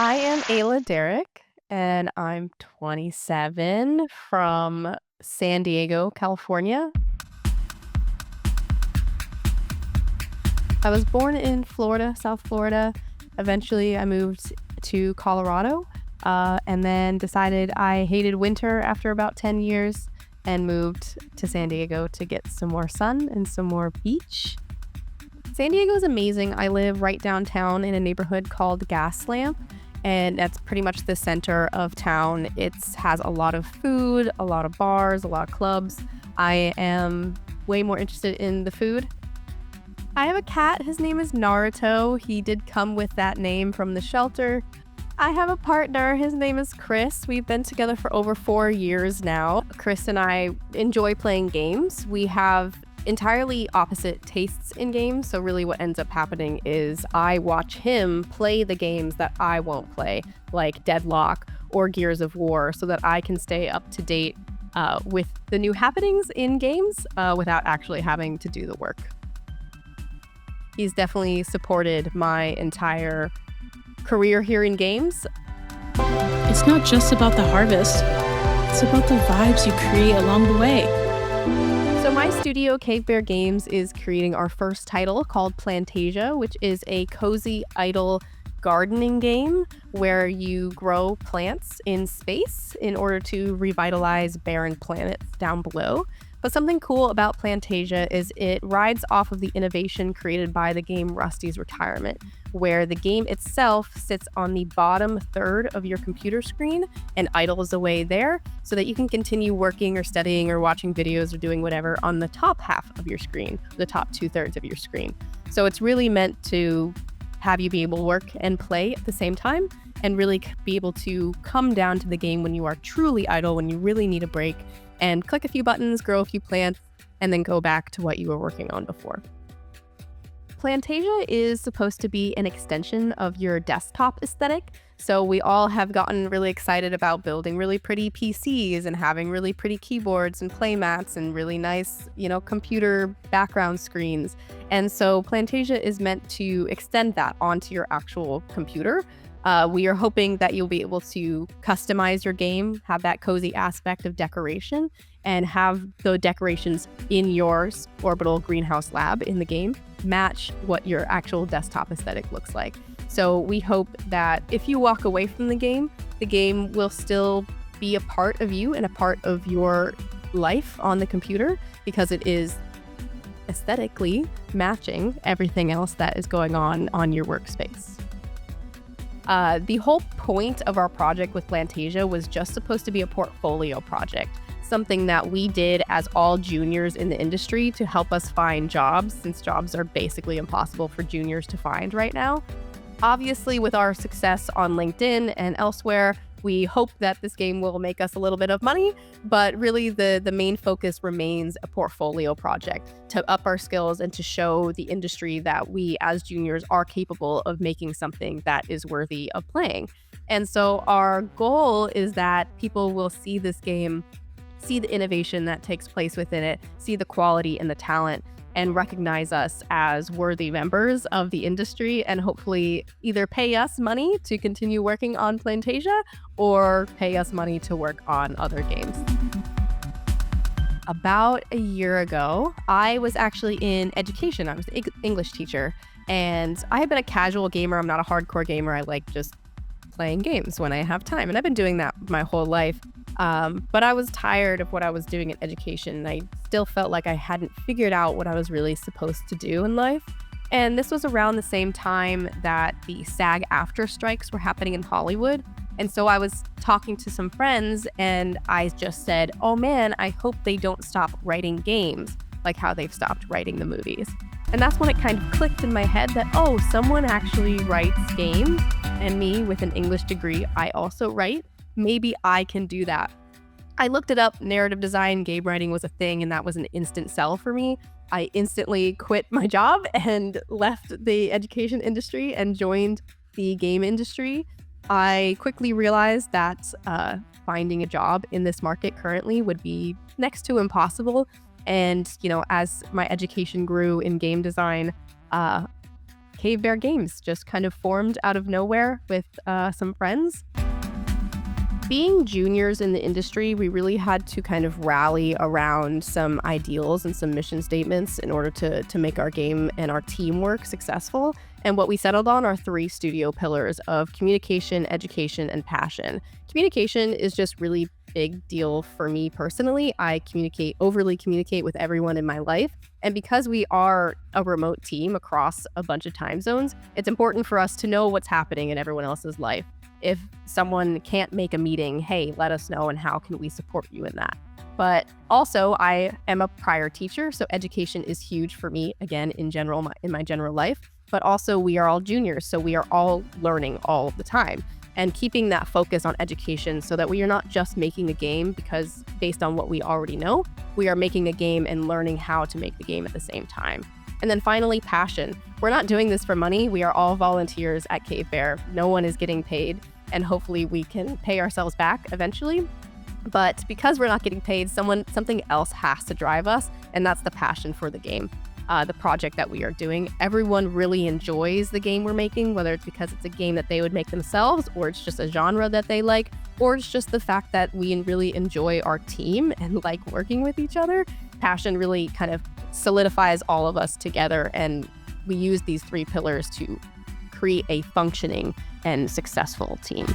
I am Ayla Derrick, and I'm 27 from San Diego, California. I was born in Florida, South Florida. Eventually, I moved to Colorado, and then decided I hated winter after about 10 years and moved to San Diego to get some more sun and some more beach. San Diego is amazing. I live right downtown in a neighborhood called Gaslamp, and that's pretty much the center of town. It has a lot of food, a lot of bars, a lot of clubs. I am way more interested in the food. I have a cat. His name is Naruto. He did come with that name from the shelter. I have a partner. His name is Chris. We've been together for over 4 years now. Chris and I enjoy playing games. We have entirely opposite tastes in games. So really what ends up happening is I watch him play the games that I won't play, like Deadlock or Gears of War, so that I can stay up to date with the new happenings in games without actually having to do the work. He's definitely supported my entire career here in games. It's not just about the harvest, it's about the vibes you create along the way. So my studio, Cave Bear Games, is creating our first title called Plantasia, which is a cozy idle gardening game where you grow plants in space in order to revitalize barren planets down below. But something cool about Plantasia is it rides off of the innovation created by the game Rusty's Retirement, where the game itself sits on the bottom third of your computer screen and idles away there so that you can continue working or studying or watching videos or doing whatever on the top half of your screen, the top 2/3 of your screen. So it's really meant to have you be able to work and play at the same time and really be able to come down to the game when you are truly idle, when you really need a break, and click a few buttons, grow a few plants, and then go back to what you were working on before. Plantasia is supposed to be an extension of your desktop aesthetic. So we all have gotten really excited about building really pretty PCs and having really pretty keyboards and play mats and really nice, computer background screens. And so Plantasia is meant to extend that onto your actual computer. We are hoping that you'll be able to customize your game, have that cozy aspect of decoration, and have the decorations in your orbital greenhouse lab in the game match what your actual desktop aesthetic looks like. So we hope that if you walk away from the game will still be a part of you and a part of your life on the computer because it is aesthetically matching everything else that is going on your workspace. The whole point of our project with Plantasia was just supposed to be a portfolio project, something that we did as all juniors in the industry to help us find jobs, since jobs are basically impossible for juniors to find right now. Obviously, with our success on LinkedIn and elsewhere, we hope that this game will make us a little bit of money, but really the main focus remains a portfolio project to up our skills and to show the industry that we as juniors are capable of making something that is worthy of playing. And so our goal is that people will see this game, see the innovation that takes place within it, see the quality and the talent, and recognize us as worthy members of the industry and hopefully either pay us money to continue working on Plantasia or pay us money to work on other games. About a year ago, I was actually in education. I was an English teacher, and I have been a casual gamer. I'm not a hardcore gamer. I like just playing games when I have time, and I've been doing that my whole life. But I was tired of what I was doing in education. I still felt like I hadn't figured out what I was really supposed to do in life. And this was around the same time that the SAG-AFTRA strikes were happening in Hollywood. And so I was talking to some friends and I just said, oh man, I hope they don't stop writing games like how they've stopped writing the movies. And that's when it kind of clicked in my head that, oh, someone actually writes games. And me with an English degree, I also write. Maybe I can do that. I looked it up. Narrative design, game writing was a thing, and that was an instant sell for me. I instantly quit my job and left the education industry and joined the game industry. I quickly realized that finding a job in this market currently would be next to impossible. And, as my education grew in game design, Cave Bear Games, just kind of formed out of nowhere with some friends. Being juniors in the industry, we really had to kind of rally around some ideals and some mission statements in order to make our game and our teamwork successful. And what we settled on are 3 studio pillars of communication, education, and passion. Communication is just really big deal for me personally. I overly communicate with everyone in my life. And because we are a remote team across a bunch of time zones, it's important for us to know what's happening in everyone else's life. If someone can't make a meeting, hey, let us know and how can we support you in that? But also, I am a prior teacher, so education is huge for me, again, in general, in my general life. But also, we are all juniors, so we are all learning all the time. And keeping that focus on education so that we are not just making a game because based on what we already know, we are making a game and learning how to make the game at the same time. And then finally, passion. We're not doing this for money. We are all volunteers at Cave Bear. No one is getting paid, and hopefully we can pay ourselves back eventually. But because we're not getting paid, something else has to drive us, and that's the passion for the game, the project that we are doing. Everyone really enjoys the game we're making, whether it's because it's a game that they would make themselves, or it's just a genre that they like, or it's just the fact that we really enjoy our team and like working with each other. Passion really kind of solidifies all of us together, and we use these 3 pillars to create a functioning and successful team.